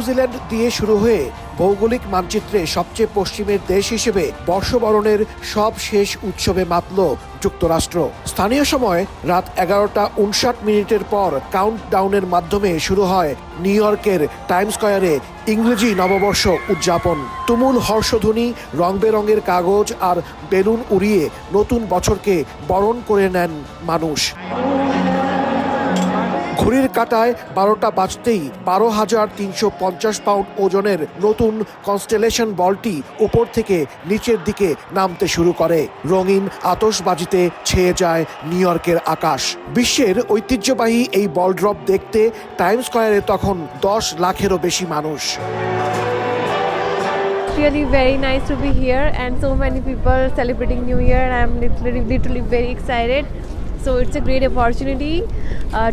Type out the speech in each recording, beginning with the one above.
New Zealand দিয়ে শুরু হয়ে ভৌগোলিক মানচিত্রে সবচেয়ে পশ্চিমের দেশ হিসেবে বর্ষবরণের সব শেষ উৎসবে মাতল যুক্তরাষ্ট্র। স্থানীয় সময় রাত 11:59 পর কাউন্টডাউনের মাধ্যমে শুরু হয় নিউ ইয়র্কের টাইম স্কয়ারে ইংরেজি নববর্ষ উদযাপন। তুমুল হর্ষধ্বনি, রং বেরঙের কাগজ আর বেলুন উড়িয়ে নতুন বছরকে বরণ করে নেন মানুষ। ঘড়ির কাঁটায় 12টা বাজতেই 12,350 পাউন্ড ওজনের নতুন কনস্টেলেশন বলটি উপর থেকে নিচের দিকে নামতে শুরু করে। রঙিন আতশবাজিতে ছেয়ে যায় নিউ ইয়র্কের আকাশ। বিশ্বের ঐতিহ্যবাহী এই বল ড্রপ দেখতে টাইম স্কয়ারে তখন 10 লাখেরও বেশি মানুষ। Really very nice to be here and so many people celebrating New Year. I'm literally very excited. So it's a great opportunity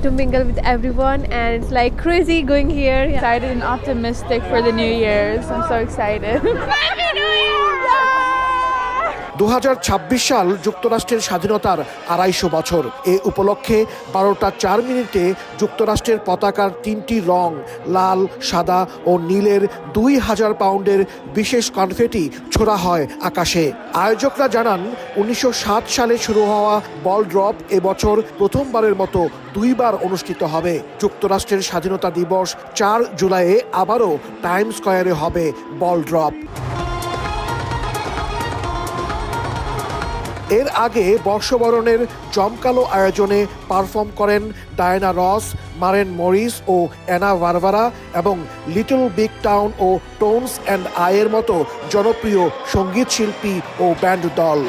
to mingle with everyone and it's like crazy going here. Excited and optimistic for the New Year's. I'm so excited. Happy New Year! 2026 সাল যুক্তরাষ্ট্রের স্বাধীনতার 250 বছর। এ উপলক্ষে 12:04 যুক্তরাষ্ট্রের পতাকার 3টি রং লাল, সাদা ও নীলের 2000 পাউন্ডের বিশেষ কনফেটি ছোড়া হয় আকাশে। আয়োজকরা জানান 1907 সালে শুরু হওয়া বল ড্রপ এবছর প্রথমবারের মতো 2 বার অনুষ্ঠিত হবে। যুক্তরাষ্ট্রের স্বাধীনতা দিবস 4 জুলাইয়ে আবারও টাইম স্কয়ারে হবে বল ড্রপ। এর আগে বর্ষবরণের জমকালো আয়োজনে পারফর্ম করেন ডায়ানা রস, মারেন মরিস ও অ্যানা বারবারা এবং লিটল বিগ টাউন ও টোনস অ্যান্ড আইয়ের মতো জনপ্রিয় সঙ্গীত শিল্পী ও ব্যান্ড দল।